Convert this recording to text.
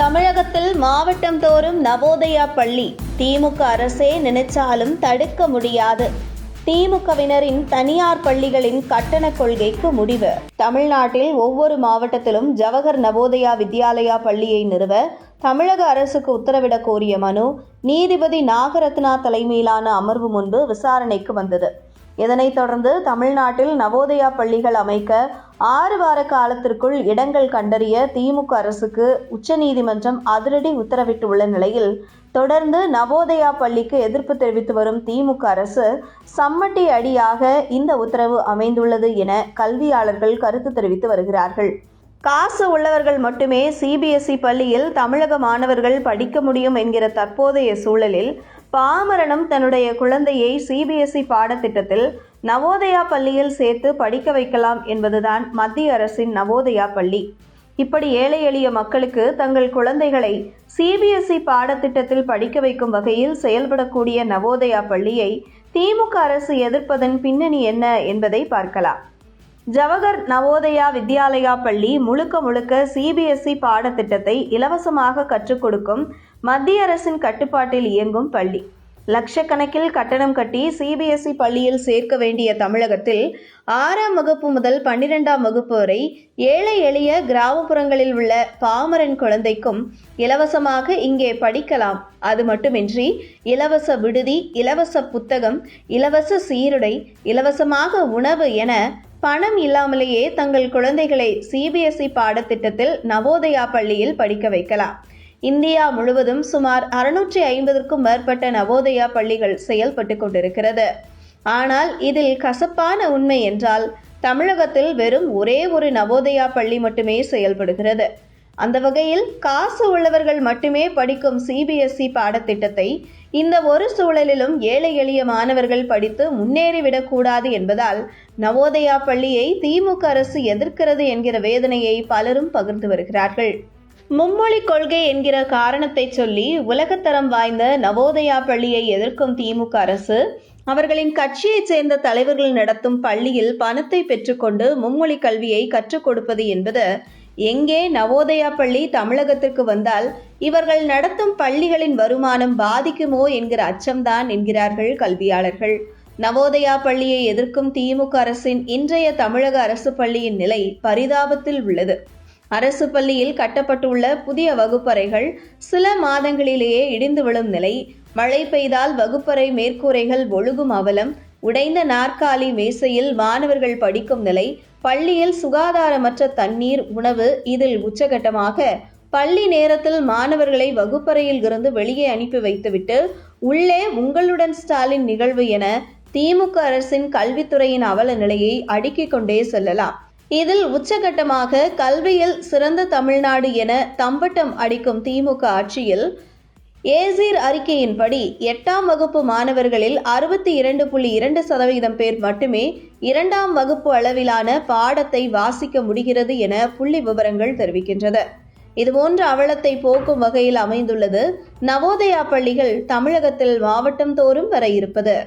தமிழகத்தில் மாவட்டம் தோறும் நவோதயா பள்ளி திமுக அரசே நினைச்சாலும் தடுக்க முடியாது. திமுகவினரின் தனியார் பள்ளிகளின் கட்டண கொள்கைக்கு முடிவு. தமிழ்நாட்டில் ஒவ்வொரு மாவட்டத்திலும் ஜவஹர் நவோதயா வித்யாலயா பள்ளியை நிறுவ தமிழக அரசுக்கு உத்தரவிடக் கோரிய மனு நீதிபதி நாகரத்னா தலைமையிலான அமர்வு முன்பு விசாரணைக்கு வந்தது. இதனைத் தொடர்ந்து தமிழ்நாட்டில் நவோதயா பள்ளிகள் அமைக்க 6 வார காலத்திற்குள் இடங்கள் கண்டறிய திமுக அரசுக்கு உச்சநீதிமன்றம் அதிரடி உத்தரவிட்டுள்ள நிலையில் தொடர்ந்து நவோதயா பள்ளிக்கு எதிர்ப்பு தெரிவித்து வரும் திமுக அரசு சம்மட்டி அடியாக இந்த உத்தரவு அமைந்துள்ளது என கல்வியாளர்கள் கருத்து தெரிவித்து வருகிறார்கள். காசு உள்ளவர்கள் மட்டுமே சிபிஎஸ்இ பள்ளியில் தமிழக மாணவர்கள் படிக்க முடியும் என்கிற தற்போதைய சூழலில் பாமரனும் தன்னுடைய குழந்தையை சிபிஎஸ்இ பாடத்திட்டத்தில் நவோதயா பள்ளியில் சேர்த்து படிக்க வைக்கலாம் என்பதுதான் மத்திய அரசின் நவோதயா பள்ளி. இப்படி ஏழை எளிய மக்களுக்கு தங்கள் குழந்தைகளை சிபிஎஸ்இ பாடத்திட்டத்தில் படிக்க வைக்கும் வகையில் செயல்படக்கூடிய நவோதயா பள்ளியை திமுக அரசு எதிர்ப்பதன் பின்னணி என்ன என்பதை பார்க்கலாம். ஜவஹர் நவோதயா வித்யாலயா பள்ளி முழுக்க சிபிஎஸ்இ பாடத்திட்டத்தை இலவசமாக கற்றுக் கொடுக்கும் மத்திய அரசின் கட்டுப்பாட்டில் இயங்கும் பள்ளி. லட்சக்கணக்கில் கட்டணம் கட்டி சிபிஎஸ்இ பள்ளியில் சேர்க்க வேண்டிய தமிழகத்தில் 6ஆம் வகுப்பு முதல் 12ஆம் வகுப்பு வரை ஏழை எளிய கிராமப்புறங்களில் உள்ள பாமரன் குழந்தைக்கும் இலவசமாக இங்கே படிக்கலாம். அது மட்டுமின்றி இலவச விடுதி, இலவச புத்தகம், இலவச சீருடை, இலவசமாக உணவு என பணம் இல்லாமலேயே தங்கள் குழந்தைகளை சிபிஎஸ்இ பாடத்திட்டத்தில் நவோதயா பள்ளியில் படிக்க வைக்கலாம். இந்தியா முழுவதும் சுமார் 650க்கும் மேற்பட்ட நவோதயா பள்ளிகள் செயல்பட்டு கொண்டிருக்கிறது. ஆனால் இதில் கசப்பான உண்மை என்றால் தமிழகத்தில் வெறும் ஒரே ஒரு நவோதயா பள்ளி மட்டுமே செயல்படுகிறது. அந்த வகையில் காசு உள்ளவர்கள் மட்டுமே படிக்கும் சிபிஎஸ்இ பாடத்திட்டத்தை இந்த ஒரு சூழலிலும் ஏழை எளிய மாணவர்கள் படித்து முன்னேறிவிடக்கூடாது என்பதால் நவோதயா பள்ளியை திமுக அரசு எதிர்க்கிறது என்கிற வேதனையை பலரும் பகிர்ந்து வருகிறார்கள். மும்மொழி கொள்கை என்கிற காரணத்தை சொல்லி உலகத்தரம் வாய்ந்த நவோதயா பள்ளியை எதிர்க்கும் திமுக அரசு அவர்களின் கட்சியைச் சேர்ந்த தலைவர்கள் நடத்தும் பள்ளியில் பணத்தை பெற்றுக்கொண்டு மும்மொழி கல்வியை கற்றுக் கொடுப்பது என்பது எங்கே நவோதயா பள்ளி தமிழகத்திற்கு வந்தால் இவர்கள் நடத்தும் பள்ளிகளின் வருமானம் பாதிக்குமோ என்கிற அச்சம்தான் என்கிறார்கள் கல்வியாளர்கள். நவோதயா பள்ளியை எதிர்க்கும் திமுக அரசின் இன்றைய தமிழக அரசு பள்ளியின் நிலை பரிதாபத்தில் உள்ளது. அரசு பள்ளியில் கட்டப்பட்டுள்ள புதிய வகுப்பறைகள் சில மாதங்களிலேயே இடிந்து விழும் நிலை, மழை பெய்தால் வகுப்பறை மேற்கூரைகள் ஒழுகும் அவலம், உடைந்த நாற்காலி மேசையில் மாணவர்கள் படிக்கும் நிலை, பள்ளியில் சுகாதாரமற்ற தண்ணீர், உணவு, இதில் உச்சகட்டமாக பள்ளி நேரத்தில் மாணவர்களை வகுப்பறையில் இருந்து வெளியே அனுப்பி வைத்துவிட்டு உள்ளே உங்களுடன் ஸ்டாலின் நிகழ்வு என திமுக அரசின் கல்வித்துறையின் அவல நிலையை அடுக்கிக் கொண்டே செல்லலாம். இதில் உச்சகட்டமாக கல்வியில் சிறந்த தமிழ்நாடு என தம்பட்டம் அடிக்கும் திமுக ஆட்சியில் ஏசீர் அறிக்கையின்படி 8ஆம் வகுப்பு மாணவர்களில் 62.2% பேர் மட்டுமே 2ஆம் வகுப்பு அளவிலான பாடத்தை வாசிக்க முடிகிறது என புள்ளி விவரங்கள் தெரிவிக்கின்றன. இதுபோன்ற அவலத்தை போக்கும் வகையில் அமைந்துள்ளது நவோதயா பள்ளிகள் தமிழகத்தில் மாவட்டம் தோறும் வர இருப்பது.